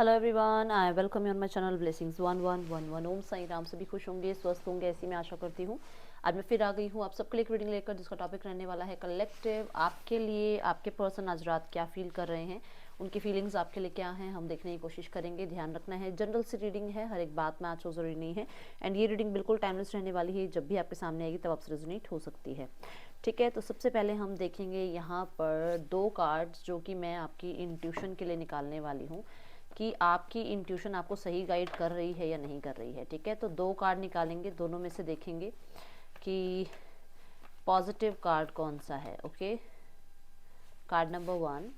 Hello everyone, I welcome you on my channel blessings 1111। Om Sai Ram. सभी खुश होंगे, स्वस्थ होंगे, ऐसी मैं आशा करती हूँ। आज मैं फिर आ गई हूँ आप सबके लिए एक रीडिंग लेकर, जिसका टॉपिक रहने वाला है कलेक्टिव। आपके लिए आपके पर्सन आज रात क्या फील कर रहे हैं, उनकी फीलिंग्स आपके लिए क्या हैं, हम देखने की कोशिश करेंगे। ध्यान रखना है, जनरल सी रीडिंग है, हर एक बात में आज हो जरूरी नहीं है। एंड ये रीडिंग बिल्कुल टाइमलेस रहने वाली है, जब भी आपके सामने आएगी तब आपसे रेजोनेट हो सकती है। ठीक है, तो सबसे पहले हम देखेंगे यहाँ पर दो कार्ड्स जो कि मैं आपकी इंट्यूशन के लिए निकालने वाली हूँ कि आपकी इंट्यूशन आपको सही गाइड कर रही है या नहीं कर रही है। ठीक है, तो दो कार्ड निकालेंगे, दोनों में से देखेंगे कि पॉजिटिव कार्ड कौन सा है। Okay, card number 1,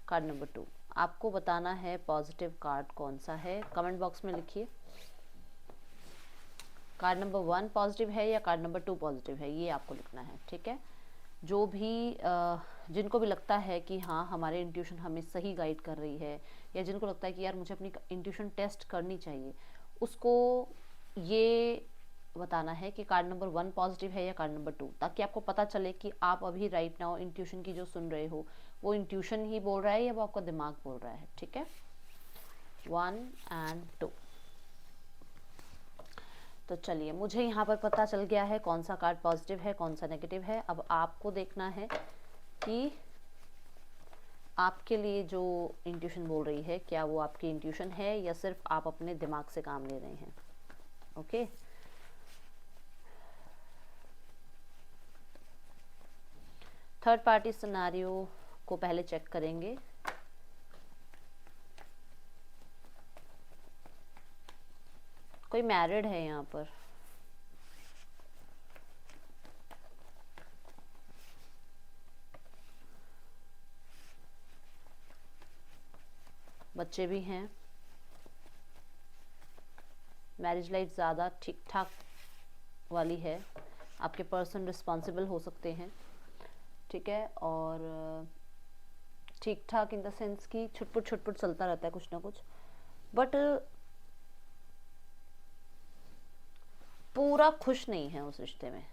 card number 2, आपको बताना है पॉजिटिव कार्ड कौन सा है। कमेंट बॉक्स में लिखिए कार्ड नंबर 1 पॉजिटिव है या कार्ड नंबर 2 पॉजिटिव है, ये आपको लिखना है। ठीक है, जो भी जिनको भी लगता है कि हाँ हमारे इंट्यूशन हमें सही गाइड कर रही है, या जिनको लगता है कि यार मुझे अपनी इंट्यूशन टेस्ट करनी चाहिए, उसको ये बताना है कि कार्ड नंबर 1 पॉजिटिव है या कार्ड नंबर 2, ताकि आपको पता चले कि आप अभी राइट नाउ इंट्यूशन की जो सुन रहे हो वो इंट्यूशन ही बोल रहा है या वो आपका दिमाग बोल रहा है। ठीक है, 1 एंड 2। तो चलिए, मुझे यहाँ पर पता चल गया है कौन सा कार्ड पॉजिटिव है कौन सा नेगेटिव है। अब आपको देखना है कि आपके लिए जो इंट्यूशन बोल रही है, क्या वो आपकी इंट्यूशन है या सिर्फ आप अपने दिमाग से काम ले रहे हैं। ओके, थर्ड पार्टी सिनेरियो को पहले चेक करेंगे। कोई मैरिड है यहाँ पर, बच्चे भी हैं, मैरिज लाइफ ज़्यादा ठीक ठाक वाली है, आपके पर्सन रिस्पॉन्सिबल हो सकते हैं। ठीक है, और ठीक ठाक इन द सेंस कि छुटपुट छुटपुट चलता रहता है कुछ ना कुछ, बट पूरा खुश नहीं है उस रिश्ते में।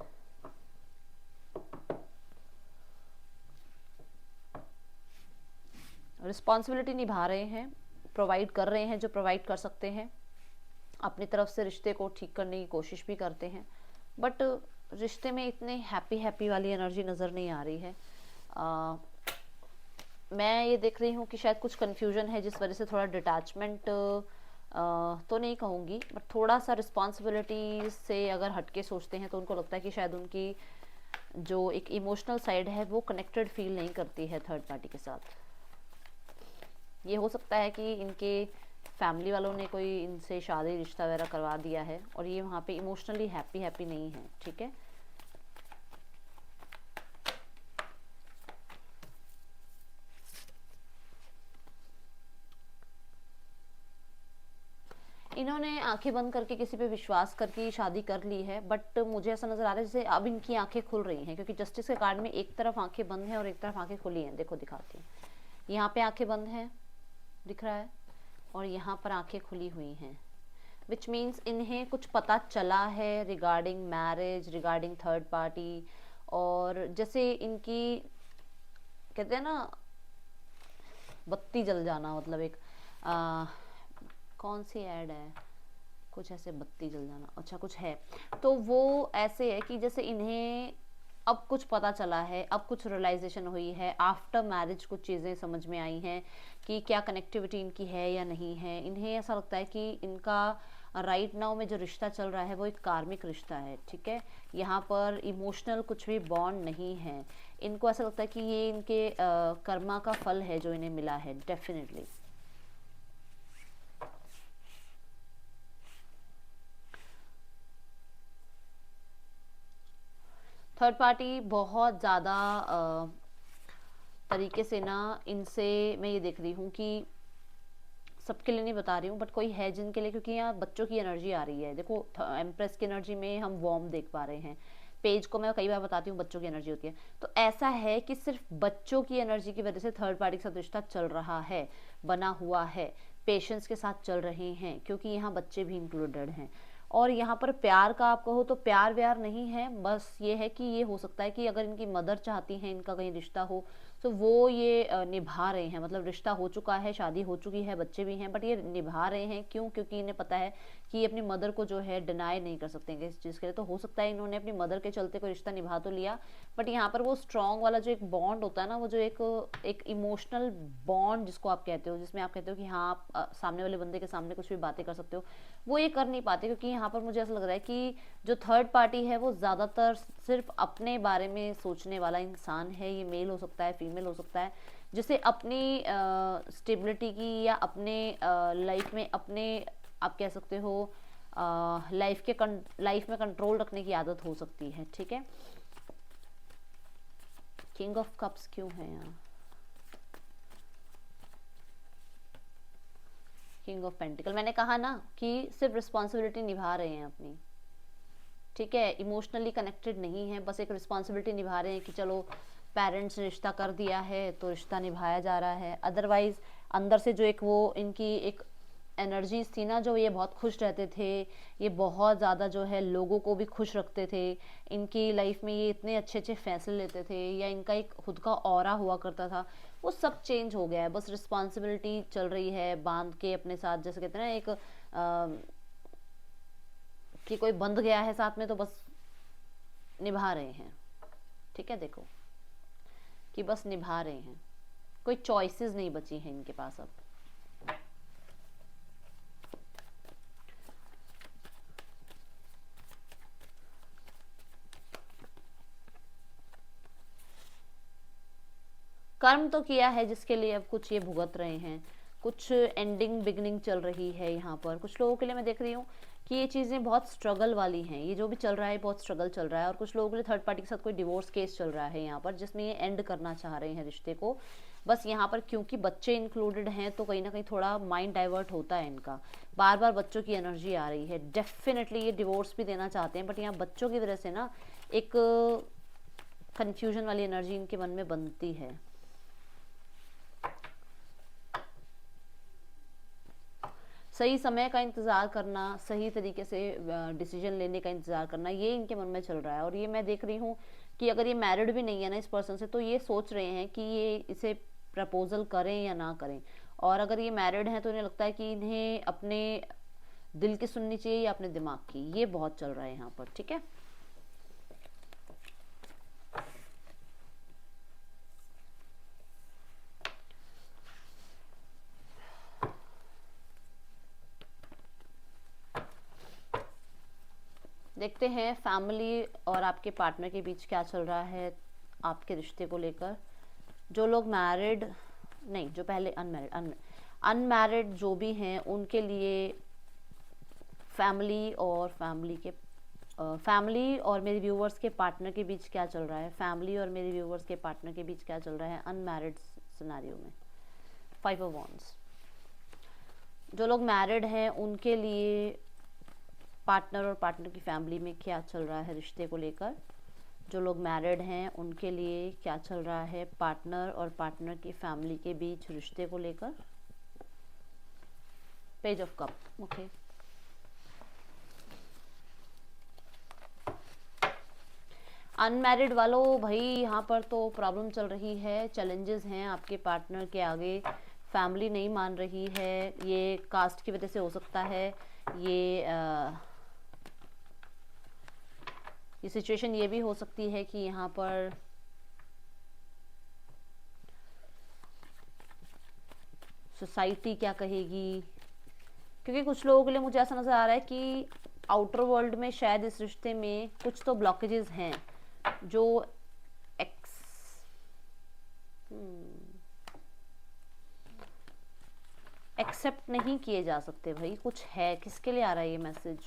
रिस्पॉन्सिबिलिटी निभा रहे हैं, प्रोवाइड कर रहे हैं जो प्रोवाइड कर सकते हैं, अपनी तरफ से रिश्ते को ठीक करने की कोशिश भी करते हैं, बट रिश्ते में इतने हैप्पी हैप्पी वाली एनर्जी नज़र नहीं आ रही है। मैं ये देख रही हूँ कि शायद कुछ कन्फ्यूजन है, जिस वजह से थोड़ा डिटैचमेंट तो नहीं कहूँगी, बट थोड़ा सा रिस्पॉन्सिबिलिटी से अगर हटके सोचते हैं तो उनको लगता है कि शायद उनकी जो एक इमोशनल साइड है वो कनेक्टेड फील नहीं करती है थर्ड पार्टी के साथ। ये हो सकता है कि इनके फैमिली वालों ने कोई इनसे शादी रिश्ता वगैरह करवा दिया है और ये वहाँ पे इमोशनली हैप्पी हैप्पी नहीं है। ठीक है, इन्होंने आंखें बंद करके किसी पे विश्वास करके शादी कर ली है, बट मुझे ऐसा नजर आ रहा है जैसे अब इनकी आंखें खुल रही हैं, क्योंकि जस्टिस के कार्ड में एक तरफ आंखें बंद हैं और एक तरफ आंखें खुली हैं। देखो दिखाती हूँ, यहाँ पे आंखें बंद हैं दिख रहा है, और यहाँ पर आंखें खुली हुई हैं, विच मीन्स इन्हें कुछ पता चला है regarding marriage, regarding third party. और जैसे इनकी कहते हैं ना बत्ती जल जाना, मतलब एक कौन सी ऐड है, कुछ ऐसे बत्ती जल जाना, अच्छा कुछ है, तो वो ऐसे है कि जैसे इन्हें अब कुछ पता चला है, अब कुछ रियलाइजेशन हुई है, आफ्टर मैरिज कुछ चीज़ें समझ में आई हैं कि क्या कनेक्टिविटी इनकी है या नहीं है। इन्हें ऐसा लगता है कि इनका राइट नाउ में जो रिश्ता चल रहा है वो एक कार्मिक रिश्ता है। ठीक है, यहाँ पर इमोशनल कुछ भी बॉन्ड नहीं है। इनको ऐसा लगता है कि ये इनके कर्मा का फल है जो इन्हें मिला है, डेफिनेटली। थर्ड पार्टी बहुत ज़्यादा तरीके से ना इनसे मैं ये देख रही हूँ कि सबके लिए नहीं बता रही हूँ, बट कोई है जिनके लिए, क्योंकि यहाँ बच्चों की एनर्जी आ रही है। देखो एम्प्रेस की एनर्जी में हम वॉर्म देख पा रहे हैं, पेज को मैं कई बार बताती हूँ बच्चों की एनर्जी होती है, तो ऐसा है कि सिर्फ बच्चों की एनर्जी की वजह से थर्ड पार्टी के साथ रिश्ता चल रहा है, बना हुआ है, पेशेंस के साथ चल रहे हैं, क्योंकि यहाँ बच्चे भी इंक्लूडेड हैं। और यहाँ पर प्यार का आप कहो तो प्यार व्यार नहीं है, बस ये है कि ये हो सकता है कि अगर इनकी मदर चाहती हैं इनका कहीं रिश्ता हो, तो वो ये निभा रहे हैं, मतलब रिश्ता हो चुका है, शादी हो चुकी है, बच्चे भी हैं, बट ये निभा रहे हैं। क्यों? क्योंकि इन्हें पता है कि ये अपनी मदर को जो है डिनाई नहीं कर सकते इस चीज़ के लिए। तो हो सकता है इन्होंने अपनी मदर के चलते कोई रिश्ता निभा तो लिया, बट यहाँ पर वो स्ट्रॉन्ग वाला जो एक बॉन्ड होता है ना, वो जो एक इमोशनल बॉन्ड जिसको आप कहते हो, जिसमें आप कहते हो कि हाँ आप सामने वाले बंदे के सामने कुछ भी बातें कर सकते हो, वो ये कर नहीं पाते। क्योंकि यहाँ पर मुझे ऐसा लग रहा है कि जो थर्ड पार्टी है वो ज़्यादातर सिर्फ अपने बारे में सोचने वाला इंसान है। ये मेल हो सकता है, फीमेल हो सकता है, जिसे अपनी स्टेबिलिटी की या अपने लाइफ में अपने, आप कह सकते हो लाइफ में कंट्रोल रखने की आदत हो सकती है। ठीक है, किंग ऑफ कप्स क्यों है यहाँ? किंग ऑफ पेंटिकल, मैंने कहा ना कि सिर्फ रिस्पॉन्सिबिलिटी निभा रहे हैं अपनी। ठीक है, इमोशनली कनेक्टेड नहीं है, बस एक रिस्पॉन्सिबिलिटी निभा रहे हैं कि चलो पेरेंट्स ने रिश्ता कर दिया है तो रिश्ता निभाया जा रहा है। अदरवाइज अंदर से जो एक वो इनकी एक एनर्जीज थी ना, जो ये बहुत खुश रहते थे, ये बहुत ज़्यादा जो है लोगों को भी खुश रखते थे, इनकी लाइफ में ये इतने अच्छे अच्छे फैसले लेते थे, या इनका एक खुद का ऑरा हुआ करता था, वो सब चेंज हो गया है। बस रिस्पॉन्सिबिलिटी चल रही है बांध के अपने साथ, जैसे कहते हैं ना एक कि कोई बंध गया है साथ में, तो बस निभा रहे हैं। ठीक है, देखो कि बस निभा रहे हैं, कोई चॉइसेस नहीं बची हैं इनके पास अब। कर्म तो किया है जिसके लिए अब कुछ ये भुगत रहे हैं, कुछ एंडिंग बिगनिंग चल रही है यहाँ पर। कुछ लोगों के लिए मैं देख रही हूँ कि ये चीज़ें बहुत स्ट्रगल वाली हैं, ये जो भी चल रहा है बहुत स्ट्रगल चल रहा है। और कुछ लोगों के लिए थर्ड पार्टी के साथ कोई डिवोर्स केस चल रहा है यहाँ पर, जिसमें ये एंड करना चाह रहे हैं रिश्ते को। बस यहाँ पर क्योंकि बच्चे इंक्लूडेड हैं तो कहीं ना कहीं थोड़ा माइंड डाइवर्ट होता है इनका, बार बार बच्चों की एनर्जी आ रही है। डेफिनेटली ये डिवोर्स भी देना चाहते हैं, बट यहाँ बच्चों की वजह से ना एक कन्फ्यूजन वाली एनर्जी इनके मन में बनती है। सही समय का इंतज़ार करना, सही तरीके से डिसीजन लेने का इंतज़ार करना, ये इनके मन में चल रहा है। और ये मैं देख रही हूँ कि अगर ये मैरिड भी नहीं है ना इस पर्सन से, तो ये सोच रहे हैं कि ये इसे प्रपोजल करें या ना करें। और अगर ये मैरिड हैं तो इन्हें लगता है कि इन्हें अपने दिल की सुननी चाहिए या अपने दिमाग की, ये बहुत चल रहा है यहाँ पर। ठीक है, देखते हैं फैमिली और आपके पार्टनर के बीच क्या चल रहा है आपके रिश्ते को लेकर। जो लोग मैरिड नहीं, जो पहले अनमैरिड जो भी हैं, उनके लिए फैमिली और मेरे व्यूवर्स के पार्टनर के बीच क्या चल रहा है, फैमिली और मेरे व्यूवर्स के पार्टनर के बीच क्या चल रहा है अनमैरिड सिनेरियो में। 5 ऑफ वॉन्ड्स, जो लोग मैरिड हैं उनके लिए पार्टनर और पार्टनर की फैमिली में क्या चल रहा है रिश्ते को लेकर। जो लोग मैरिड हैं उनके लिए क्या चल रहा है पार्टनर और पार्टनर की फैमिली के बीच रिश्ते को लेकर। Page of cup, okay. Unmarried वालों भाई, यहाँ पर तो प्रॉब्लम चल रही है, चैलेंजेस हैं आपके पार्टनर के आगे। फैमिली नहीं मान रही है, ये कास्ट की वजह से हो सकता है, ये सिचुएशन ये भी हो सकती है कि यहाँ पर सोसाइटी क्या कहेगी। क्योंकि कुछ लोगों के लिए मुझे ऐसा नज़र आ रहा है कि आउटर वर्ल्ड में शायद इस रिश्ते में कुछ तो ब्लॉकेजेस हैं जो एक्सेप्ट नहीं किए जा सकते। भाई कुछ है, किसके लिए आ रहा है ये मैसेज,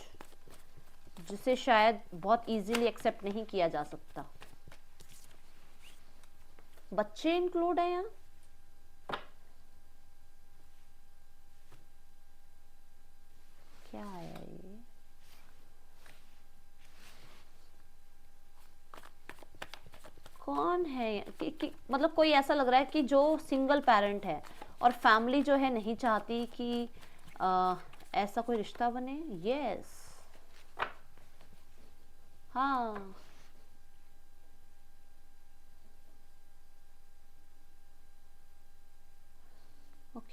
जिसे शायद बहुत इजीली एक्सेप्ट नहीं किया जा सकता। बच्चे इंक्लूड है यहाँ, क्या है ये? कौन है मतलब कोई ऐसा लग रहा है कि जो सिंगल पेरेंट है और फैमिली जो है नहीं चाहती कि ऐसा कोई रिश्ता बने। यस, हाँ,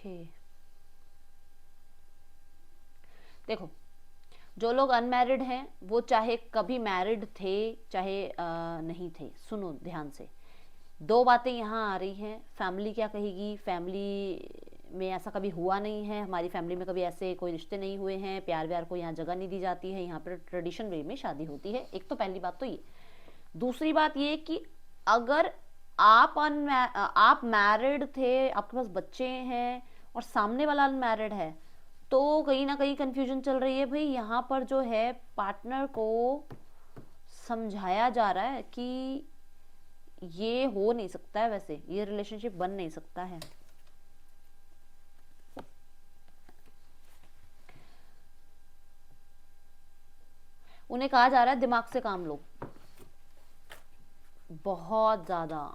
ओके, देखो जो लोग अनमैरिड हैं वो चाहे कभी मैरिड थे चाहे नहीं थे, सुनो ध्यान से, दो बातें यहाँ आ रही हैं। फैमिली क्या कहेगी, फैमिली में ऐसा कभी हुआ नहीं है, हमारी फैमिली में कभी ऐसे कोई रिश्ते नहीं हुए हैं, प्यार व्यार को यहाँ जगह नहीं दी जाती है, यहाँ पर ट्रेडिशन वे में शादी होती है। एक तो पहली बात तो ये। दूसरी बात ये कि अगर आप मैरिड थे, आपके पास बच्चे हैं और सामने वाला अनमैरिड है, तो कहीं ना कहीं कंफ्यूजन चल रही है। भाई यहाँ पर जो है पार्टनर को समझाया जा रहा है कि ये हो नहीं सकता है, वैसे ये रिलेशनशिप बन नहीं सकता है। उन्हें कहा जा रहा है दिमाग से काम लो, बहुत ज्यादा।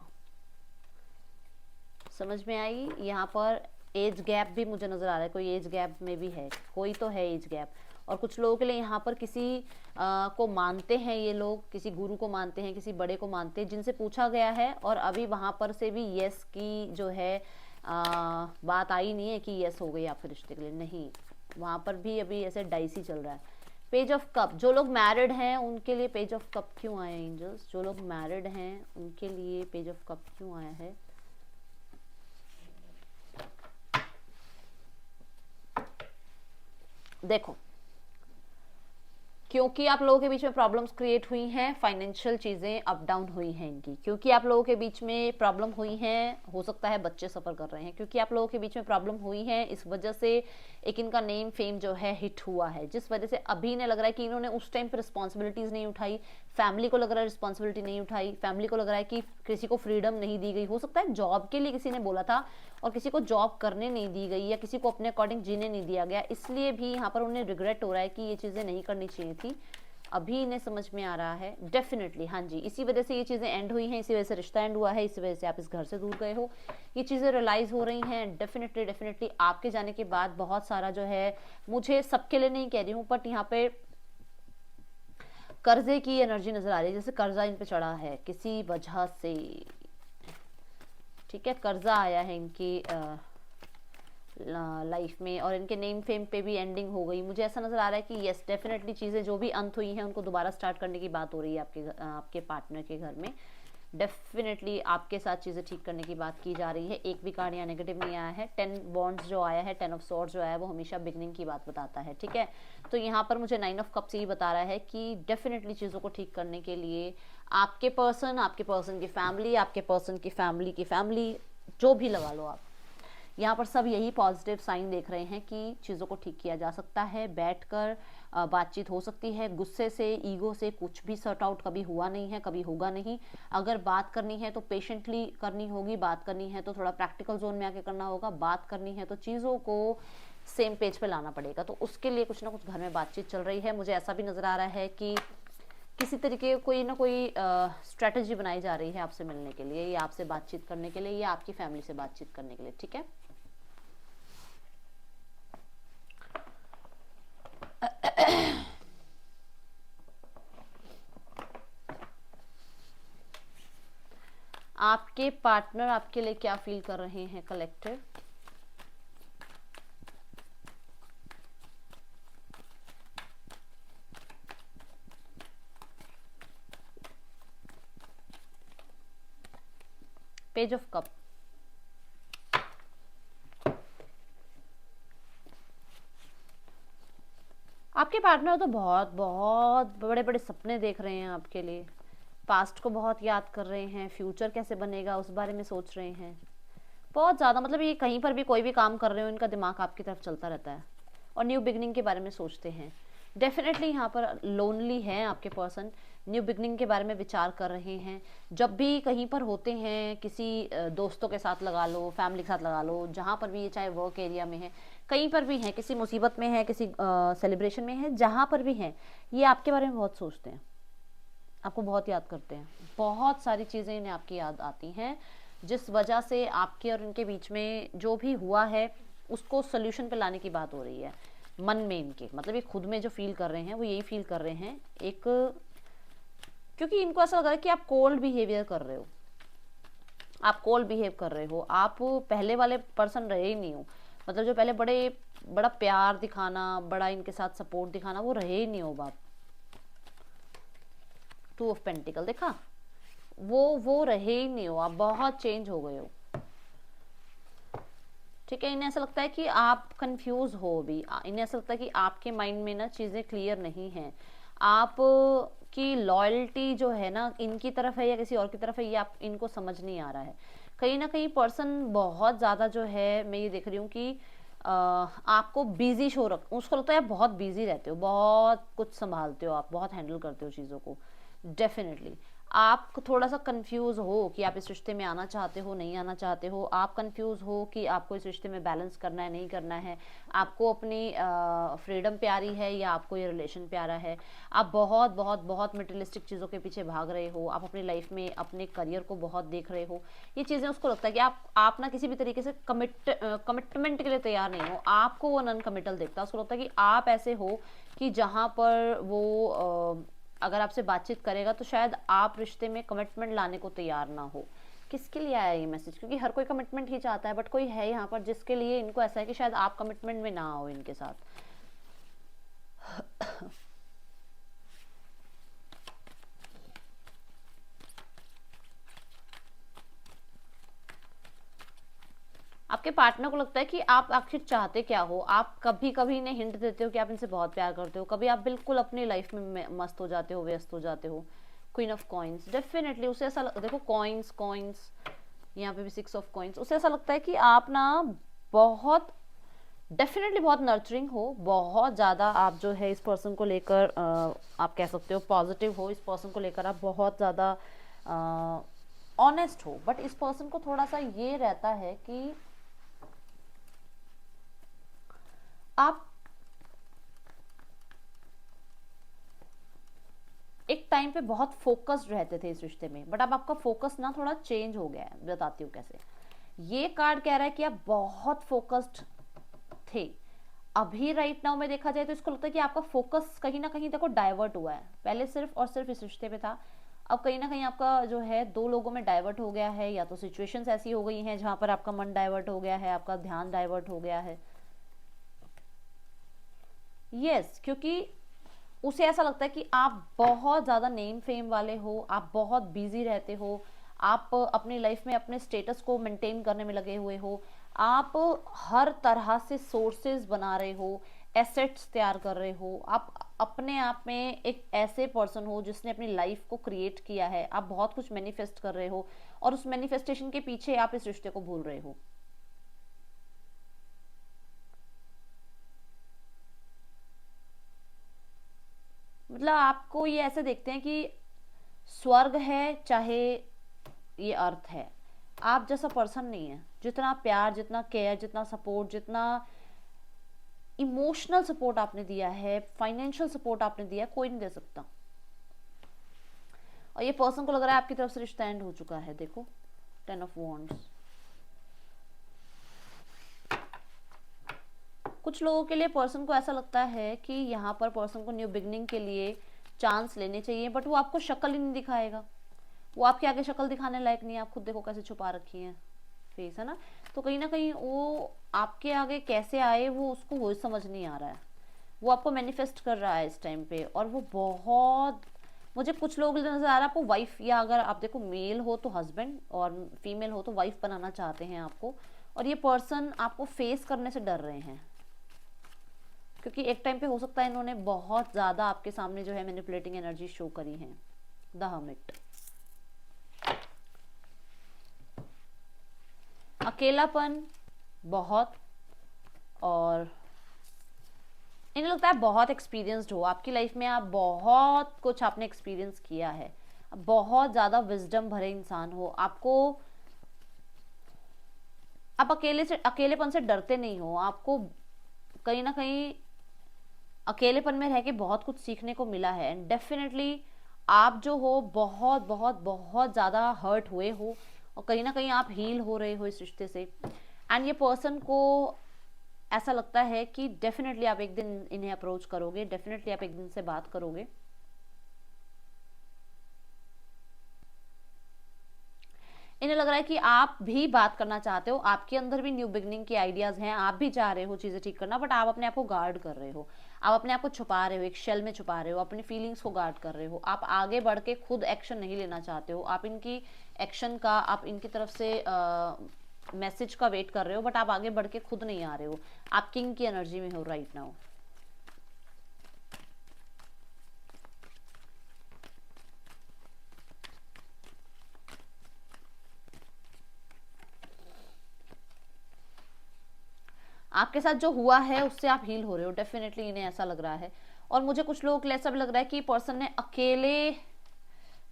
समझ में आई? यहाँ पर एज गैप भी मुझे नजर आ रहा है, कोई एज गैप में भी है, कोई तो है एज गैप। और कुछ लोगों के लिए यहाँ पर किसी को मानते हैं ये लोग, किसी गुरु को मानते हैं, किसी बड़े को मानते हैं जिनसे पूछा गया है, और अभी वहां पर से भी यस की जो है बात आई नहीं है कि यस हो गई आपके रिश्ते के लिए, नहीं, वहां पर भी अभी ऐसे डाइसी चल रहा है। पेज ऑफ कप, जो लोग मैरिड हैं उनके लिए पेज ऑफ कप क्यों आया एंजल्स? जो लोग मैरिड हैं उनके लिए पेज ऑफ कप क्यों आया है? देखो, क्योंकि आप लोगों के बीच में प्रॉब्लम्स क्रिएट हुई हैं, फाइनेंशियल चीजें अप डाउन हुई हैं इनकी, क्योंकि आप लोगों के बीच में प्रॉब्लम हुई है, हो सकता है बच्चे सफर कर रहे हैं, क्योंकि आप लोगों के बीच में प्रॉब्लम हुई है, इस वजह से एक इनका नेम फेम जो है हिट हुआ है, जिस वजह से अभी इन्हें लग रहा है कि इन्होंने उस टाइम पर रिस्पॉन्सिबिलिटीज नहीं उठाई, फैमिली को लग रहा है रिस्पॉन्सिबिलिटी नहीं उठाई, फैमिली को लग रहा है कि किसी को फ्रीडम नहीं दी गई। हो सकता है जॉब के लिए किसी ने बोला था और किसी को जॉब करने नहीं दी गई, या किसी को अपने अकॉर्डिंग जीने नहीं दिया गया, इसलिए भी यहाँ पर उन्हें रिग्रेट हो रहा है कि ये चीजें नहीं करनी चाहिए थी। अभी इन्हें समझ में आ रहा है डेफिनेटली, हाँ जी, इसी वजह से ये चीजें एंड हुई हैं, इसी वजह से रिश्ता एंड हुआ है, इसी वजह से आप इस घर से दूर गए हो, ये चीजें रियलाइज हो रही हैं। डेफिनेटली डेफिनेटली आपके जाने के बाद बहुत सारा जो है, मुझे सबके लिए नहीं कह रही हूँ, बट यहाँ पे कर्जे की एनर्जी नजर आ रही है, जैसे कर्जा इन पे चढ़ा है किसी वजह से, ठीक है, कर्जा आया है इनकी लाइफ में, और इनके नेम फेम पे भी एंडिंग हो गई। मुझे ऐसा नजर आ रहा है कि यस डेफिनेटली चीजें जो भी अंत हुई हैं उनको दोबारा स्टार्ट करने की बात हो रही है आपके पार्टनर के घर में। डेफिनेटली आपके साथ चीजें ठीक करने की बात की जा रही है। एक भी कार्ड यहाँ नेगेटिव नहीं आया है। 10 बॉन्ड्स जो आया है, 10 ऑफ स्वॉर्ड्स जो आया है, वो हमेशा बिगनिंग की बात बताता है, ठीक है। तो यहाँ पर मुझे 9 ऑफ कप्स ये बता रहा है कि डेफिनेटली चीजों को ठीक करने के लिए आपके पर्सन की फैमिली, आपके पर्सन की फैमिली, जो भी लगा लो आप, यहाँ पर सब यही पॉजिटिव साइन देख रहे हैं कि चीज़ों को ठीक किया जा सकता है, बैठकर बातचीत हो सकती है। गुस्से से, ईगो से कुछ भी सॉर्ट आउट कभी हुआ नहीं है, कभी होगा नहीं। अगर बात करनी है तो पेशेंटली करनी होगी, बात करनी है तो थोड़ा प्रैक्टिकल जोन में आके करना होगा, बात करनी है तो चीज़ों को सेम पेज पे लाना पड़ेगा। तो उसके लिए कुछ ना कुछ घर में बातचीत चल रही है। मुझे ऐसा भी नज़र आ रहा है कि किसी तरीके कोई ना कोई स्ट्रेटजी बनाई जा रही है आपसे मिलने के लिए, या आपसे बातचीत करने के लिए, या आपकी फैमिली से बातचीत करने के लिए, ठीक है। आपके पार्टनर आपके लिए क्या फील कर रहे हैं कलेक्टिव? पेज ऑफ कप, आपके पार्टनर तो बहुत बहुत बड़े बड़े सपने देख रहे हैं आपके लिए, पास्ट को बहुत याद कर रहे हैं, फ्यूचर कैसे बनेगा उस बारे में सोच रहे हैं बहुत ज़्यादा। मतलब ये कहीं पर भी कोई भी काम कर रहे हो, इनका दिमाग आपकी तरफ चलता रहता है और न्यू बिगनिंग के बारे में सोचते हैं। डेफिनेटली यहाँ पर लोनली है आपके पर्सन, न्यू बिगनिंग के बारे में विचार कर रहे हैं। जब भी कहीं पर होते हैं, किसी दोस्तों के साथ लगा लो, फैमिली के साथ लगा लो, जहाँ पर भी, ये चाहे वर्क एरिया में है, कहीं पर भी है, किसी मुसीबत में है, किसी सेलिब्रेशन में है, जहाँ पर भी है, ये आपके बारे में बहुत सोचते हैं, आपको बहुत याद करते हैं, बहुत सारी चीज़ें इन्हें आपकी याद आती हैं, जिस वजह से आपके और इनके बीच में जो भी हुआ है उसको सोल्यूशन पे लाने की बात हो रही है मन में इनके। मतलब ये खुद में जो फील कर रहे हैं वो यही फील कर रहे हैं एक, क्योंकि इनको ऐसा लग रहा है कि आप कोल्ड बिहेवियर कर रहे हो, आप कोल्ड बिहेव कर रहे हो, आप पहले वाले पर्सन रहे ही नहीं हो। मतलब जो पहले बड़ा प्यार दिखाना, बड़ा इनके साथ सपोर्ट दिखाना, वो रहे ही नहीं हो बाप। 2 ऑफ पेंटिकल देखा, वो रहे ही नहीं हो, आप बहुत चेंज हो गए हो। ठीक है, इन्हें ऐसा लगता है कि आप कंफ्यूज हो भी, इन्हें ऐसा लगता है कि आपके माइंड में ना चीज़ें क्लियर नहीं हैं, आप की लॉयल्टी जो है ना इनकी तरफ है या किसी और की तरफ है, ये आप इनको समझ नहीं आ रहा है। कहीं ना कहीं पर्सन बहुत ज़्यादा जो है, मैं ये देख रही हूँ कि आपको बिजी शो रख, उसको लगता है आप बहुत बिजी रहते हो, बहुत कुछ संभालते हो, आप बहुत हैंडल करते हो चीज़ों को। डेफिनेटली आप थोड़ा सा कंफ्यूज हो कि आप इस रिश्ते में आना चाहते हो नहीं आना चाहते हो, आप कंफ्यूज हो कि आपको इस रिश्ते में बैलेंस करना है नहीं करना है, आपको अपनी फ्रीडम प्यारी है या आपको ये रिलेशन प्यारा है। आप बहुत बहुत बहुत मटेरियलिस्टिक चीज़ों के पीछे भाग रहे हो, आप अपनी लाइफ में अपने करियर को बहुत देख रहे हो। ये चीज़ें उसको लगता है कि आप ना किसी भी तरीके से कमिटमेंट के लिए तैयार नहीं हो, आपको वो नॉन कमिटल देखता है। उसको लगता है कि आप ऐसे हो कि जहाँ पर वो अगर आपसे बातचीत करेगा तो शायद आप रिश्ते में कमिटमेंट लाने को तैयार ना हो। किसके लिए आया ये मैसेज? क्योंकि हर कोई कमिटमेंट ही चाहता है, बट कोई है यहाँ पर जिसके लिए इनको ऐसा है कि शायद आप कमिटमेंट में ना आओ इनके साथ। आपके पार्टनर को लगता है कि आप आखिर चाहते क्या हो। आप कभी कभी इन्हें हिंट देते हो कि आप इनसे बहुत प्यार करते हो, कभी आप बिल्कुल अपनी लाइफ में मस्त हो जाते हो, व्यस्त हो जाते हो। क्वीन ऑफ कॉइन्स, डेफिनेटली उसे ऐसा देखो, कॉइन्स कॉइन्स, यहाँ पे भी 6 ऑफ कॉइन्स। उसे ऐसा लगता है कि आप ना बहुत डेफिनेटली बहुत नर्चरिंग हो, बहुत ज़्यादा आप जो है इस पर्सन को लेकर आप कह सकते हो पॉजिटिव हो, इस पर्सन को लेकर आप बहुत ज़्यादा ऑनेस्ट हो। बट इस पर्सन को थोड़ा सा ये रहता है कि आप एक टाइम पे बहुत फोकस्ड रहते थे इस रिश्ते में, बट अब आपका फोकस ना थोड़ा चेंज हो गया है। बताती हूँ कैसे। ये कार्ड कह रहा है कि आप बहुत फोकस्ड थे, अभी राइट नाउ में देखा जाए तो इसको लगता है कि आपका फोकस कहीं ना कहीं देखो डाइवर्ट हुआ है। पहले सिर्फ और सिर्फ इस रिश्ते पे था, अब कहीं ना कहीं आपका जो है दो लोगों में डाइवर्ट हो गया है, या तो सिचुएशंस ऐसी हो गई हैं जहां पर आपका मन डाइवर्ट हो गया है, आपका ध्यान डाइवर्ट हो गया है। यस, क्योंकि उसे ऐसा लगता है कि आप बहुत ज़्यादा नेम फेम वाले हो, आप बहुत बिजी रहते हो, आप अपनी लाइफ में अपने स्टेटस को मेंटेन करने में लगे हुए हो, आप हर तरह से सोर्सेज बना रहे हो, एसेट्स तैयार कर रहे हो, आप अपने आप में एक ऐसे पर्सन हो जिसने अपनी लाइफ को क्रिएट किया है, आप बहुत कुछ मैनिफेस्ट कर रहे हो, और उस मैनिफेस्टेशन के पीछे आप इस रिश्ते को भूल रहे हो। मतलब आपको ये ऐसे देखते हैं कि स्वर्ग है चाहे ये अर्थ है, आप जैसा पर्सन नहीं है। जितना प्यार, जितना केयर, जितना सपोर्ट, जितना इमोशनल सपोर्ट आपने दिया है, फाइनेंशियल सपोर्ट आपने दिया है, कोई नहीं दे सकता। और ये पर्सन को लग रहा है आपकी तरफ से रिश्ता एंड हो चुका है। देखो 10 ऑफ वॉन्ड्स। कुछ लोगों के लिए पर्सन को ऐसा लगता है कि यहाँ पर पर्सन को न्यू बिगनिंग के लिए चांस लेने चाहिए, बट वो आपको शक्ल ही नहीं दिखाएगा, वो आपके आगे शक्ल दिखाने लायक नहीं है। आप खुद देखो कैसे छुपा रखी है फेस, है ना। तो कहीं ना कहीं वो आपके आगे कैसे आए वो उसको वो समझ नहीं आ रहा है। वो आपको मैनिफेस्ट कर रहा है इस टाइम पे, और वो बहुत, मुझे कुछ लोग नजर आ रहा है आपको वाइफ, या अगर आप देखो मेल हो तो हस्बैंड और फीमेल हो तो वाइफ बनाना चाहते हैं आपको। और ये पर्सन आपको फेस करने से डर रहे हैं, क्योंकि एक टाइम पे हो सकता है इन्होंने बहुत ज्यादा आपके सामने जो है मैनिपुलेटिंग एनर्जी शो करी है। द हर्मिट, अकेलापन बहुत, और इन्हें लगता है बहुत एक्सपीरियंस्ड हो आपकी लाइफ में, आप बहुत कुछ आपने एक्सपीरियंस किया है, बहुत ज़्यादा विजडम भरे इंसान हो। आपको, आप अकेलेपन से डरते नहीं हो, आपको कहीं ना कहीं अकेलेपन में रह के बहुत कुछ सीखने को मिला है। एंड डेफिनेटली आप जो हो बहुत बहुत बहुत ज़्यादा हर्ट हुए हो, और कहीं ना कहीं आप हील हो रहे हो इस रिश्ते से। एंड ये पर्सन को ऐसा लगता है कि डेफिनेटली आप एक दिन इन्हें अप्रोच करोगे, डेफिनेटली आप एक दिन से बात करोगे। इन्हें लग रहा है कि आप भी बात करना चाहते हो, आपके अंदर भी न्यू बिगनिंग की आइडियाज हैं, आप भी चाह रहे हो चीजें ठीक करना, बट आप अपने आप को गार्ड कर रहे हो, आप अपने आप को छुपा रहे हो, एक शेल में छुपा रहे हो, अपनी फीलिंग्स को गार्ड कर रहे हो, आप आगे बढ़ के खुद एक्शन नहीं लेना चाहते हो, आप इनकी एक्शन का, आप इनकी तरफ से मैसेज का वेट कर रहे हो, बट आप आगे बढ़ के खुद नहीं आ रहे हो, आप किंग की एनर्जी में हो राइट नाउ। आपके साथ जो हुआ है उससे आप हील हो रहे हो, डेफिनेटली इन्हें ऐसा लग रहा है। और मुझे कुछ लोगों के लिए ऐसा भी लग रहा है कि पर्सन ने अकेले,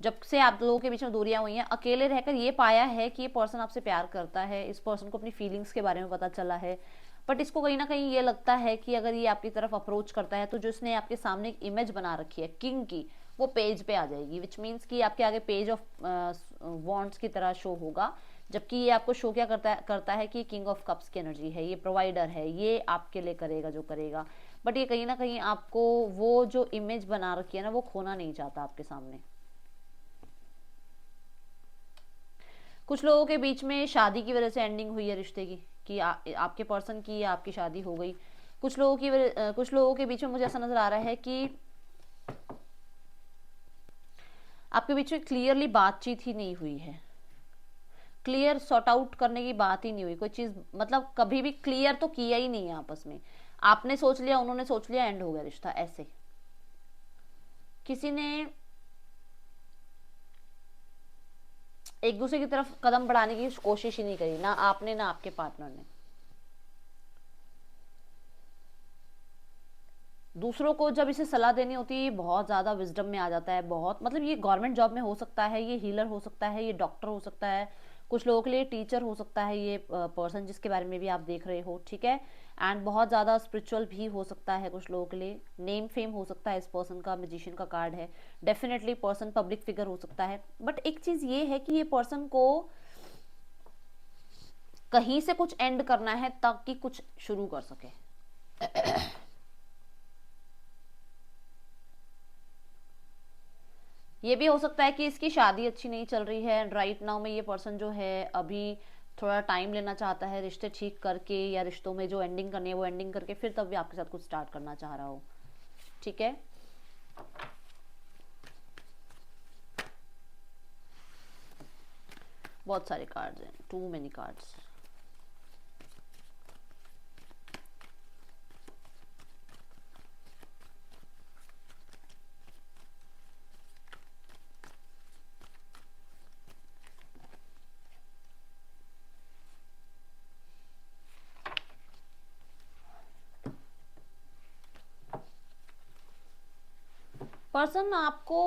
जब से आप लोगों के बीच में दूरियां हुई हैं, अकेले रहकर ये पाया है कि ये पर्सन आपसे प्यार करता है, इस पर्सन को अपनी फीलिंग्स के बारे में पता चला है, बट इसको कहीं ना कहीं ये लगता है कि अगर ये आपकी तरफ अप्रोच करता है तो जो इसने आपके सामने एक इमेज बना रखी है किंग की, वो पेज पे आ जाएगी, विच मीन्स कि आपके आगे पेज ऑफ वॉन्ट्स की तरह शो होगा, जबकि ये आपको शो क्या करता है कि किंग ऑफ कप्स की एनर्जी है, ये प्रोवाइडर है, ये आपके लिए करेगा जो करेगा, बट ये कहीं ना कहीं आपको वो जो इमेज बना रखी है ना वो खोना नहीं चाहता आपके सामने। कुछ लोगों के बीच में शादी की वजह से एंडिंग हुई है रिश्ते की, कि आपके पर्सन की या आपकी शादी हो गई। कुछ लोगों की कुछ लोगों के बीच में मुझे ऐसा नजर आ रहा है कि आपके बीच में क्लियरली बातचीत ही नहीं हुई है, क्लियर सॉर्ट आउट करने की बात ही नहीं हुई, कोई चीज मतलब कभी भी क्लियर तो किया ही नहीं है आपस में, आपने सोच लिया उन्होंने सोच लिया, एंड हो गया रिश्ता। ऐसे किसी ने एक दूसरे की तरफ कदम बढ़ाने की कोशिश ही नहीं करी, ना आपने ना आपके पार्टनर ने। दूसरों को जब इसे सलाह देनी होती है बहुत ज्यादा विजडम में आ जाता है, बहुत मतलब ये गवर्नमेंट जॉब में हो सकता है, ये हीलर हो सकता है, ये डॉक्टर हो सकता है, कुछ लोगों के लिए टीचर हो सकता है ये पर्सन जिसके बारे में भी आप देख रहे हो, ठीक है। एंड बहुत ज़्यादा स्पिरिचुअल भी हो सकता है कुछ लोगों के लिए, नेम फेम हो सकता है इस पर्सन का, मैजिशियन का कार्ड है, डेफिनेटली पर्सन पब्लिक फिगर हो सकता है। बट एक चीज़ ये है कि ये पर्सन को कहीं से कुछ एंड करना है ताकि कुछ शुरू कर सके। ये भी हो सकता है कि इसकी शादी अच्छी नहीं चल रही है, राइट नाउ में ये पर्सन जो है अभी थोड़ा टाइम लेना चाहता है रिश्ते ठीक करके, या रिश्तों में जो एंडिंग करनी है वो एंडिंग करके फिर तब भी आपके साथ कुछ स्टार्ट करना चाह रहा हो, ठीक है। बहुत सारे कार्ड्स हैं, टू मेनी कार्ड्स। पर्सन आपको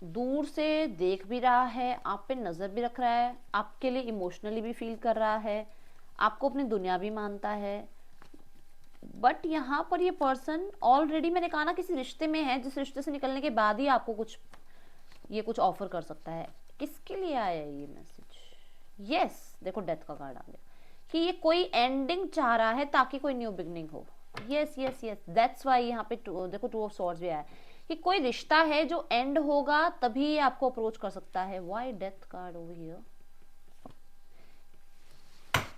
दूर से देख भी रहा है, आप पे नजर भी रख रहा है, आपके लिए इमोशनली भी फील कर रहा है, आपको अपनी दुनिया भी मानता है, बट यहाँ पर ये पर्सन ऑलरेडी मैंने कहा ना किसी रिश्ते में है, जिस रिश्ते से निकलने के बाद ही आपको कुछ ऑफर कर सकता है। किसके लिए आया है ये मैसेज? यस, देखो डेथ का कार्ड आ गया कि ये कोई एंडिंग चाह रहा है ताकि कोई न्यू बिगनिंग हो। Yes yes yes, that's why यहाँ पे देखो टू ऑफ सॉर्ड्स भी आया कि कोई रिश्ता है जो एंड होगा तभी ये आपको अप्रोच कर सकता है। Why death card over here?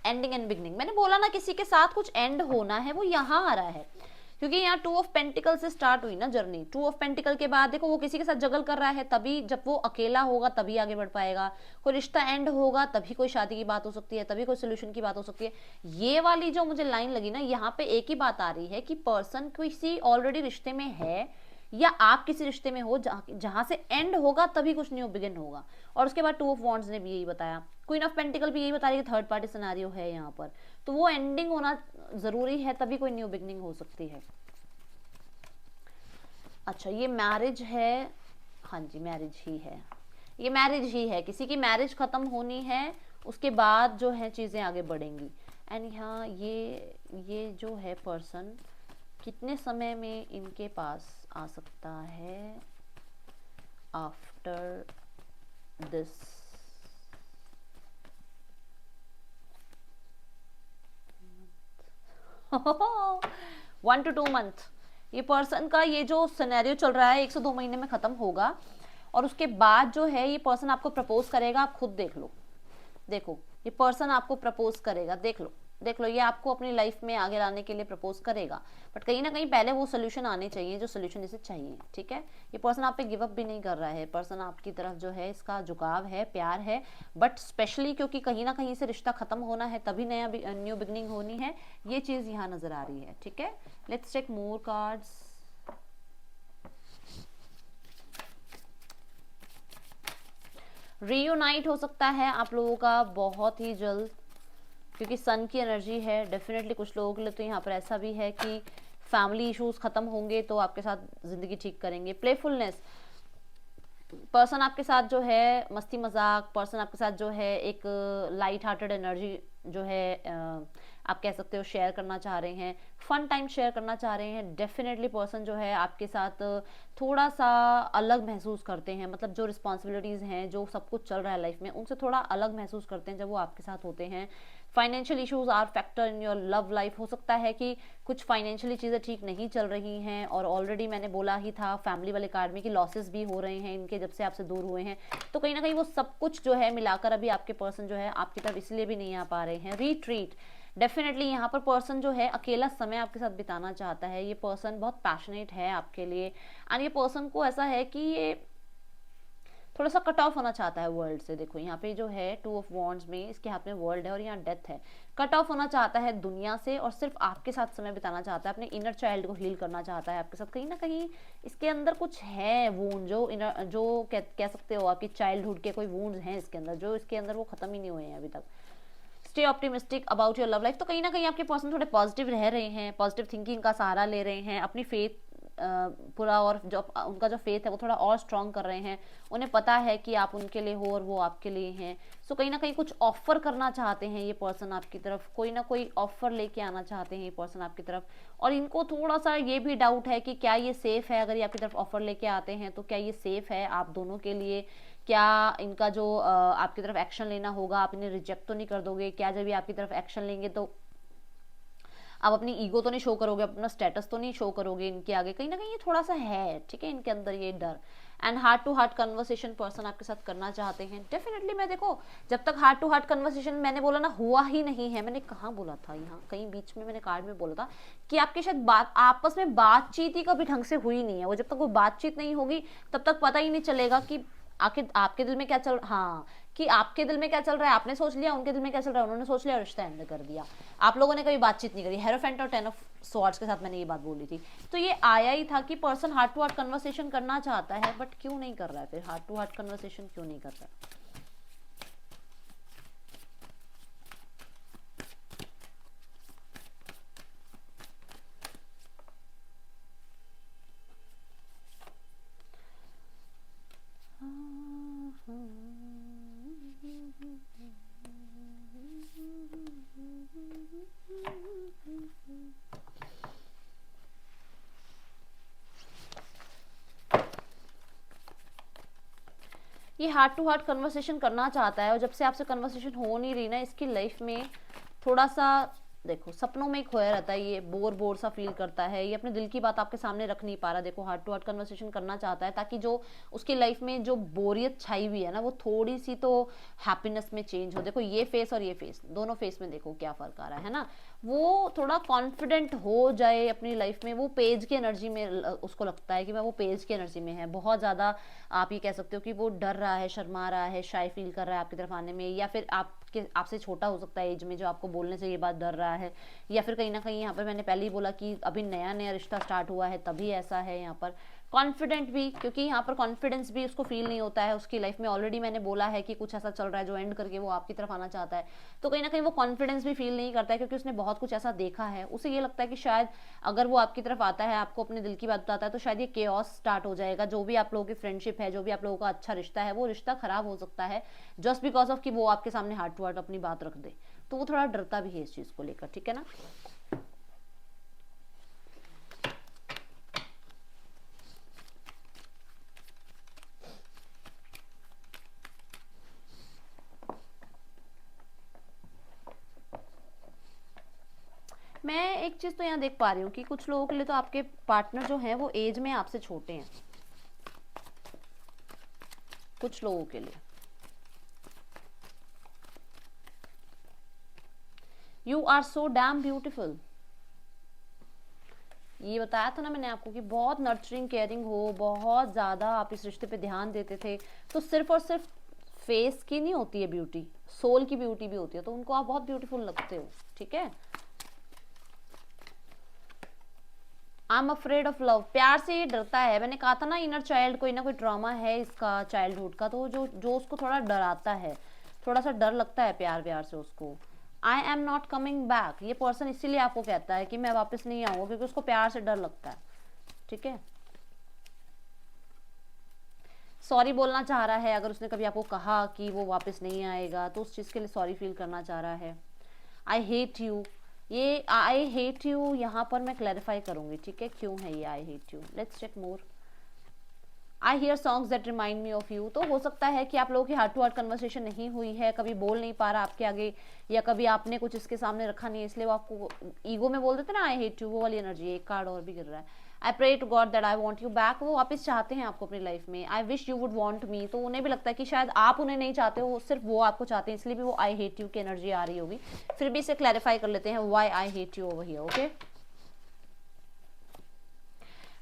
Ending and beginning, मैंने बोला ना किसी के साथ कुछ एंड होना है, वो यहाँ आ रहा है क्योंकि यहाँ टू ऑफ पेंटिकल से स्टार्ट हुई ना जर्नी। टू ऑफ पेंटिकल के बाद देखो वो किसी के साथ जगल कर रहा है, तभी जब वो अकेला होगा तभी आगे बढ़ पाएगा। कोई रिश्ता एंड होगा तभी कोई शादी की बात हो सकती है, तभी कोई सोल्यूशन की बात हो सकती है। ये वाली जो मुझे लाइन लगी ना, यहाँ पे एक ही बात आ रही है कि पर्सन किसी ऑलरेडी रिश्ते में है या आप किसी रिश्ते में हो जहां से एंड होगा तभी कुछ न्यू बिगिन होगा। और उसके बाद टू ऑफ वॉन्ड्स ने भी यही बताया, क्वीन ऑफ पेंटिकल भी यही बता रही है कि थर्ड पार्टी सिनेरियो है यहाँ पर, तो वो एंडिंग होना जरूरी है तभी कोई न्यू बिगनिंग हो सकती है। अच्छा, ये मैरिज है, हाँ जी मैरिज ही है, ये मैरिज ही है, किसी की मैरिज खत्म होनी है, उसके बाद जो है चीजें आगे बढ़ेंगी। एंड यहाँ ये जो है पर्सन कितने समय में इनके पास आ सकता है आफ्टर दिस? 1 to 2 month. ये पर्सन का ये जो सिनेरियो चल रहा है 1 से 2 महीने में खत्म होगा। और उसके बाद जो है ये पर्सन आपको प्रपोज करेगा, आप खुद देख लो। देखो ये पर्सन आपको प्रपोज करेगा, देख लो देख लो, ये आपको अपनी लाइफ में आगे लाने के लिए प्रपोज करेगा, बट कहीं ना कहीं पहले वो सोल्यूशन आने चाहिए जो सोल्यूशन इसे चाहिए, ठीक है। ये पर्सन आप पे गिव अप भी नहीं कर रहा है, पर्सन आपकी तरफ जो है इसका झुकाव है, प्यार है, बट स्पेशली क्योंकि कहीं ना कहीं से रिश्ता खत्म होना है, तभी नया न्यू बिगनिंग होनी है, ये चीज यहाँ नजर आ रही है, ठीक है। Let's take more cards. Reunite हो सकता है आप लोगों का बहुत ही जल्द, क्योंकि सन की एनर्जी है। डेफिनेटली कुछ लोगों के लिए तो यहाँ पर ऐसा भी है कि फैमिली इश्यूज खत्म होंगे तो आपके साथ जिंदगी ठीक करेंगे। प्लेफुलनेस, पर्सन आपके साथ जो है मस्ती मजाक, पर्सन आपके साथ जो है एक लाइट हार्टेड एनर्जी जो है आप कह सकते हो शेयर करना चाह रहे हैं, फन टाइम शेयर करना चाह रहे हैं। डेफिनेटली पर्सन जो है आपके साथ थोड़ा सा अलग महसूस करते हैं, मतलब जो रिस्पॉन्सिबिलिटीज़ हैं, जो सब कुछ चल रहा है लाइफ में, उनसे थोड़ा अलग महसूस करते हैं जब वो आपके साथ होते हैं। Financial issues are factor in your love life, हो सकता है कि कुछ फाइनेंशियली चीज़ें ठीक नहीं चल रही हैं, और ऑलरेडी मैंने बोला ही था फैमिली वाले कार्ड में कि लॉसेस भी हो रहे हैं इनके जब से आपसे दूर हुए हैं, तो कहीं ना कहीं वो सब कुछ जो है मिलाकर अभी आपके पर्सन जो है आपकी तरफ इसलिए भी नहीं आ पा रहे हैं। रीट्रीट, डेफिनेटली यहाँ पर पर्सन जो है अकेला समय आपके साथ बिताना चाहता है, ये पर्सन बहुत पैशनेट है आपके लिए, एंड ये पर्सन को ऐसा है कि ये थोड़ा सा कट ऑफ होना चाहता है वर्ल्ड से। देखो यहाँ पे जो है टू ऑफ वॉन्ड्स में इसके हाथ में वर्ल्ड है और यहाँ डेथ है, कट ऑफ होना चाहता है दुनिया से और सिर्फ आपके साथ समय बिताना चाहता है, अपने इनर चाइल्ड को हील करना चाहता है आपके साथ। कहीं ना कहीं इसके अंदर कुछ है वूंड, जो इनर जो कह सकते हो आपकी चाइल्डहुड के कोई वूंड्स हैं इसके अंदर, जो इसके अंदर वो खत्म ही नहीं हुए हैं अभी तक। Stay optimistic about your love life, तो कहीं ना कहीं आपके पर्सन थोड़े पॉजिटिव रह रहे हैं, पॉजिटिव थिंकिंग का सहारा ले रहे हैं, अपनी फेथ पूरा, और जो उनका जो फेथ है वो थोड़ा और स्ट्रॉन्ग कर रहे हैं। उन्हें पता है कि आप उनके लिए हो और वो आपके लिए हैं। सो कहीं ना कहीं कुछ ऑफर करना चाहते हैं ये पर्सन आपकी तरफ, कोई ना कोई ऑफर लेके आना चाहते हैं ये पर्सन आपकी तरफ, और इनको थोड़ा सा ये भी डाउट है कि क्या ये सेफ है, अगर ये आपकी तरफ ऑफर लेके आते हैं तो क्या ये सेफ है आप दोनों के लिए, क्या इनका जो आपकी तरफ एक्शन लेना होगा आप इन्हें रिजेक्ट तो नहीं कर दोगे, क्या जब ये आपकी तरफ एक्शन लेंगे तो आप अपनी ईगो तो नहीं शो करोगे, अपना स्टेटस तो नहीं शो करोगे इनके आगे, कहीं ना कहीं ये थोड़ा सा है, ठीक है, इनके अंदर ये डर। And heart to heart conversation person आपके साथ करना चाहते हैं। डेफिनेटली मैं देखो जब तक हार्ट टू हार्ट कन्वर्सेशन मैंने बोला ना हुआ ही नहीं है, मैंने कहाँ बोला था, यहाँ कहीं बीच में मैंने कार्ड में बोला था कि आपके शायद बात आपस में बातचीत ही कभी ढंग से हुई नहीं है, वो जब तक वो बातचीत नहीं होगी तब तक पता ही नहीं चलेगा कि आखिर आपके दिल में क्या चल, हाँ, कि आपके दिल में क्या चल रहा है आपने सोच लिया, उनके दिल में क्या चल रहा है उन्होंने सोच लिया, रिश्ता एंड कर दिया। आप लोगों ने कभी बातचीत नहीं करी। हेरोफेंट और 10 ऑफ स्वॉर्ड्स के साथ मैंने ये बात बोली थी, तो ये आया ही था कि person heart to heart conversation करना चाहता है, बट क्यों नहीं कर रहा है, फिर हार्ट टू हार्ट कन्वर्सेशन क्यों नहीं कर रहा है। ये हार्ट टू हार्ट कन्वर्सेशन करना चाहता है, और जब से आपसे कन्वर्सेशन हो नहीं रही ना इसकी लाइफ में थोड़ा सा देखो सपनों में ही खोया रहता है, ये बोर बोर सा फील करता है, ये अपने दिल की बात आपके सामने रख नहीं पा रहा। देखो हार्ट टू हार्ट कन्वर्सेशन करना चाहता है ताकि जो उसकी लाइफ में जो बोरियत छाई हुई है ना वो थोड़ी सी तो हैप्पीनेस में चेंज हो। देखो ये फेस और ये फेस, दोनों फेस में देखो क्या फर्क आ रहा है ना, वो थोड़ा कॉन्फिडेंट हो जाए अपनी लाइफ में, वो पेज की एनर्जी में उसको लगता है कि मैं वो पेज की एनर्जी में है बहुत ज़्यादा। आप ये कह सकते हो कि वो डर रहा है, शर्मा रहा है, शाय फील कर रहा है आपकी तरफ आने में, या फिर आपसे छोटा हो सकता है एज में जो आपको बोलने से ये बात डर रहा है, या फिर कहीं ना कहीं यहाँ पर मैंने पहले ही बोला कि अभी नया नया रिश्ता स्टार्ट हुआ है तभी ऐसा है। यहाँ पर कॉन्फिडेंट भी, क्योंकि यहाँ पर कॉन्फिडेंस भी उसको फील नहीं होता है उसकी लाइफ में, ऑलरेडी मैंने बोला है कि कुछ ऐसा चल रहा है जो एंड करके वो आपकी तरफ आना चाहता है, तो कहीं ना कहीं वो कॉन्फिडेंस भी फील नहीं करता है क्योंकि उसने बहुत कुछ ऐसा देखा है। उसे ये लगता है कि शायद अगर वो आपकी तरफ आता है, आपको अपने दिल की बात बताता है, तो शायद ये केओस स्टार्ट हो जाएगा, जो भी आप लोगों की फ्रेंडशिप है, जो भी आप लोगों का अच्छा रिश्ता है, वो रिश्ता खराब हो सकता है जस्ट बिकॉज ऑफ कि वो आपके सामने हार्ट टू हार्ट अपनी बात रख दे, तो वो थोड़ा डरता भी है इस चीज को लेकर, ठीक है ना। मैं एक चीज तो यहाँ देख पा रही हूँ कि कुछ लोगों के लिए तो आपके पार्टनर जो है वो एज में आपसे छोटे हैं, कुछ लोगों के लिए। You are so damn beautiful, ये बताया था ना मैंने आपको कि बहुत नर्चरिंग केयरिंग हो, बहुत ज़्यादा आप इस रिश्ते पे ध्यान देते थे। तो सिर्फ और सिर्फ फेस की नहीं होती है ब्यूटी, सोल की ब्यूटी भी होती है, तो उनको आप बहुत ब्यूटीफुल लगते हो, ठीक है। I am afraid of love, प्यार से ये डरता है। मैंने कहा था ना इनर चाइल्ड, कोई ना कोई ट्रॉमा है इसका चाइल्डहुड का, तो जो जो उसको थोड़ा डराता है, थोड़ा सा डर लगता है प्यार व्यार से उसको। I am not coming back, ये पर्सन इसीलिए आपको कहता है कि मैं वापस नहीं आऊंगा, क्योंकि उसको प्यार से डर लगता है, ठीक है। सॉरी बोलना चाह रहा है, अगर उसने कभी आपको कहा कि वो वापस नहीं आएगा तो उस चीज़ के लिए सॉरी फील करना चाह रहा है। आई हेट यू, ये आई हेट यू यहाँ पर मैं क्लैरिफाई करूंगी, ठीक है, क्यों है ये I hate you. Let's check more. I hear songs that remind me of you, तो हो सकता है कि आप लोगों की हार्ट टू हार्ट कन्वर्सेशन नहीं हुई है, कभी बोल नहीं पा रहा आपके आगे, या कभी आपने कुछ इसके सामने रखा नहीं है, इसलिए वो आपको ईगो में बोल देते ना आई हेट यू, वो वाली एनर्जी। एक कार्ड और भी गिर रहा है। I pray to God that I want you back, वो वापस चाहते हैं आपको अपनी लाइफ में। I wish you would want me, तो उन्हें भी लगता है कि शायद आप उन्हें नहीं चाहते हो, सिर्फ वो आपको चाहते हैं, इसलिए भी वो आई हेट यू की एनर्जी आ रही होगी। फिर भी इसे क्लैरिफाई कर लेते हैं, why I hate you over here, okay.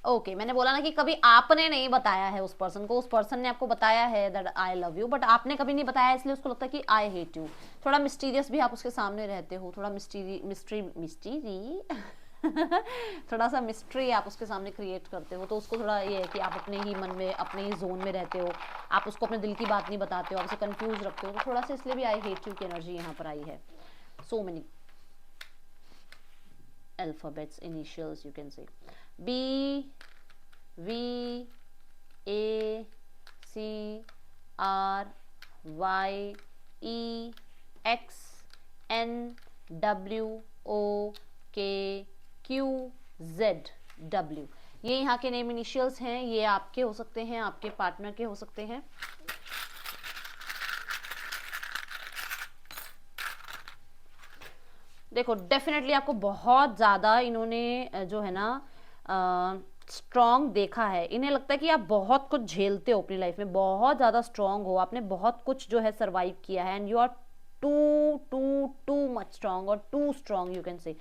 Okay मैंने बोला ना कि कभी आपने नहीं बताया है उस पर्सन को, उस पर्सन ने आपको बताया है that I love you, but आपने कभी नहीं बताया, इसलिए उसको लगता है कि आई हेट यू। थोड़ा मिस्टीरियस भी आप उसके सामने रहते हो, थोड़ा मिस्ट्री थोड़ा सा मिस्ट्री आप उसके सामने क्रिएट करते हो, तो उसको थोड़ा ये है कि आप अपने ही मन में, अपने ही जोन में रहते हो, आप उसको अपने दिल की बात नहीं बताते हो, आप उसे कंफ्यूज रखते हो, तो थोड़ा सा इसलिए भी आई हेट यू की एनर्जी यहाँ पर आई है। So many alphabets, initials you can say, B, V, A, C, R, Y, E, X, N, W, O, K, Q, Z, W, ये यहाँ के नेम इनिशियल्स हैं, ये आपके हो सकते हैं, आपके पार्टनर के हो सकते हैं। देखो डेफिनेटली आपको बहुत ज़्यादा इन्होंने जो है ना स्ट्रॉन्ग देखा है, इन्हें लगता है कि आप बहुत कुछ झेलते हो अपनी लाइफ में, बहुत ज़्यादा स्ट्रॉन्ग हो, आपने बहुत कुछ जो है सरवाइव किया है, and you are too too too much strong और too strong you can say.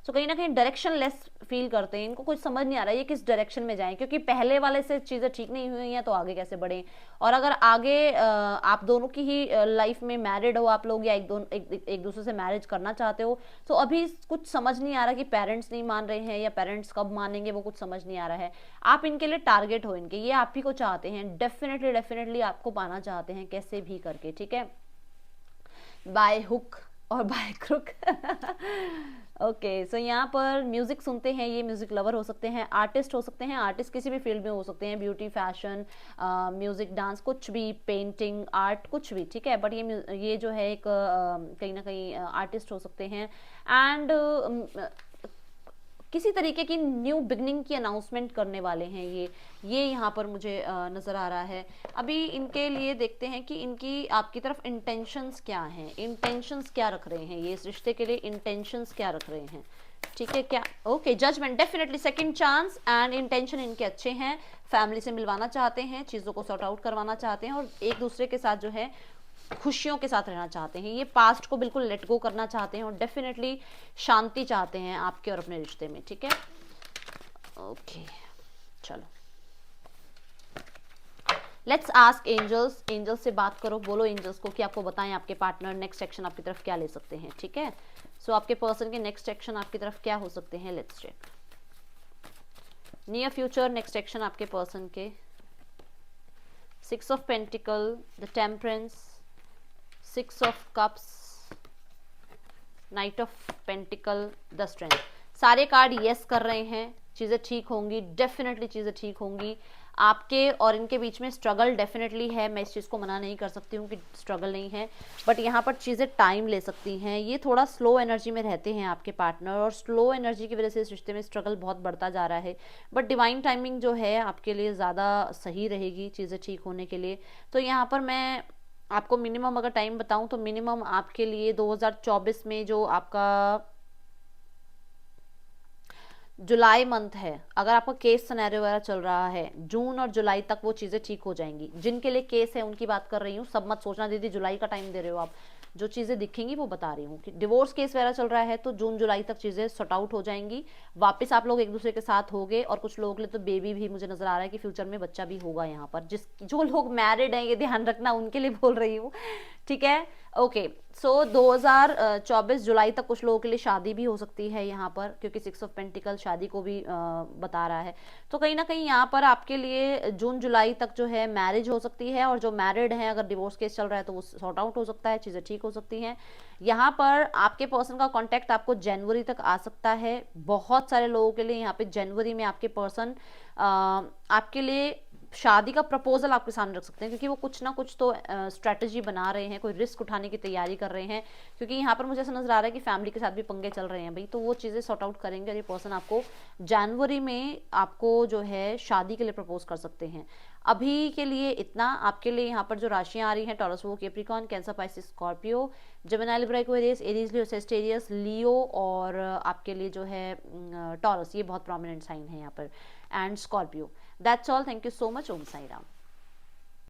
So कहीं ना कहीं डायरेक्शन लेस फील करते हैं, इनको कुछ समझ नहीं आ रहा है ये किस डायरेक्शन में जाएं, क्योंकि पहले वाले से चीज़ें ठीक नहीं हुई हैं तो आगे कैसे बढ़ें। और अगर आगे आप दोनों की ही लाइफ में मैरिड हो आप लोग, या एक दूसरे से मैरिज करना चाहते हो, तो अभी कुछ समझ नहीं आ रहा कि पेरेंट्स नहीं मान रहे हैं या पेरेंट्स कब मानेंगे, वो कुछ समझ नहीं आ रहा है। आप इनके लिए टारगेट हो इनके, ये आप ही को चाहते हैं, डेफिनेटली डेफिनेटली आपको पाना चाहते हैं कैसे भी करके, ठीक है, बाय हुक और बाय क्रुक। ओके सो यहाँ पर म्यूजिक सुनते हैं, ये म्यूजिक लवर हो सकते हैं, आर्टिस्ट हो सकते हैं, आर्टिस्ट किसी भी फील्ड में हो सकते हैं, ब्यूटी, फैशन, म्यूजिक, डांस, कुछ भी, पेंटिंग, आर्ट, कुछ भी, ठीक है, बट ये जो है एक कहीं ना कहीं आर्टिस्ट हो सकते हैं। एंड किसी तरीके की न्यू बिगनिंग की अनाउंसमेंट करने वाले हैं ये यहाँ पर मुझे नज़र आ रहा है। अभी इनके लिए देखते हैं कि इनकी आपकी तरफ इंटेंशंस क्या हैं, इंटेंशंस क्या रख रहे हैं, ये इस रिश्ते के लिए इंटेंशंस क्या रख रहे हैं, ठीक है क्या। Okay judgement, definitely second chance, and intention इनके अच्छे हैं, फैमिली से मिलवाना चाहते हैं, चीज़ों को सॉर्ट आउट करवाना चाहते हैं, और एक दूसरे के साथ जो है खुशियों के साथ रहना चाहते हैं, ये पास्ट को बिल्कुल लेट गो करना चाहते हैं, और डेफिनेटली शांति चाहते हैं आपके और अपने रिश्ते में, ठीक है। ओके चलो लेट्स आस्क एंजल्स, एंजल्स से बात करो, बोलो एंजल्स को कि आपको बताएं आपके पार्टनर नेक्स्ट एक्शन आपकी तरफ क्या ले सकते हैं, ठीक है। सो आपके पर्सन के नेक्स्ट एक्शन आपकी तरफ क्या हो सकते हैं, let's check. Near future next action आपके पर्सन के, 6 of pentacle, the temperance, 6 of cups, knight of pentacle, the strength. सारे कार्ड यस कर रहे हैं, चीज़ें ठीक होंगी, डेफिनेटली चीज़ें ठीक होंगी। आपके और इनके बीच में स्ट्रगल डेफिनेटली है, मैं इस चीज़ को मना नहीं कर सकती हूँ कि स्ट्रगल नहीं है, बट यहाँ पर चीज़ें टाइम ले सकती हैं। ये थोड़ा स्लो एनर्जी में रहते हैं आपके पार्टनर, और स्लो एनर्जी की वजह से इस रिश्ते में स्ट्रगल बहुत बढ़ता जा रहा है, बट डिवाइन टाइमिंग जो है आपके लिए ज़्यादा सही रहेगी चीज़ें ठीक होने के लिए। तो यहाँ पर मैं आपको मिनिमम अगर टाइम बताऊं तो मिनिमम आपके लिए 2024 में जो आपका जुलाई मंथ है, अगर आपका केस सिनेरियो वगैरह चल रहा है, जून और जुलाई तक वो चीज़ें ठीक हो जाएंगी। जिनके लिए केस है उनकी बात कर रही हूँ, सब मत सोचना दीदी जुलाई का टाइम दे रहे हो आप। जो चीज़ें दिखेंगी वो बता रही हूँ कि डिवोर्स केस वगैरह चल रहा है तो जून जुलाई तक चीज़ें सॉर्ट आउट हो जाएंगी, वापस आप लोग एक दूसरे के साथ होगे। और कुछ लोगों के लिए तो बेबी भी मुझे नजर आ रहा है कि फ्यूचर में बच्चा भी होगा यहाँ पर। जो लोग मैरिड हैं ये ध्यान रखना, उनके लिए बोल रही हूँ, ठीक है। ओके, सो 2024 जुलाई तक कुछ लोगों के लिए शादी भी हो सकती है यहाँ पर, क्योंकि 6 ऑफ पेंटिकल शादी को भी बता रहा है। तो कहीं ना कहीं यहाँ पर आपके लिए जून जुलाई तक जो है मैरिज हो सकती है। और जो मैरिड हैं, अगर डिवोर्स केस चल रहा है तो वो सॉर्ट आउट हो सकता है, चीज़ें ठीक हो सकती हैं। यहाँ पर आपके पर्सन का कांटेक्ट आपको जनवरी तक आ सकता है। बहुत सारे लोगों के लिए यहाँ पे जनवरी में आपके पर्सन आपके लिए शादी का प्रपोजल आपके सामने रख सकते हैं, क्योंकि वो कुछ ना कुछ तो स्ट्रैटेजी बना रहे हैं, कोई रिस्क उठाने की तैयारी कर रहे हैं। क्योंकि यहाँ पर मुझे ऐसा नजर आ रहा है कि फैमिली के साथ भी पंगे चल रहे हैं भाई, तो वो चीज़ें सॉर्ट आउट करेंगे और ये पर्सन आपको जनवरी में आपको जो है शादी के लिए प्रपोज कर सकते हैं। अभी के लिए इतना। आपके लिए यहाँ पर जो राशियाँ आ रही हैं, टॉरस, वो, Capricorn, Cancer, Pisces, Scorpio, Gemini, Libra, Aquarius, Aries, Leo, Sagittarius, Leo, और आपके लिए जो है टॉरस, ये बहुत प्रोमिनेंट साइन है यहाँ पर, and Scorpio. That's all, thank you so much. Om Sai Ram.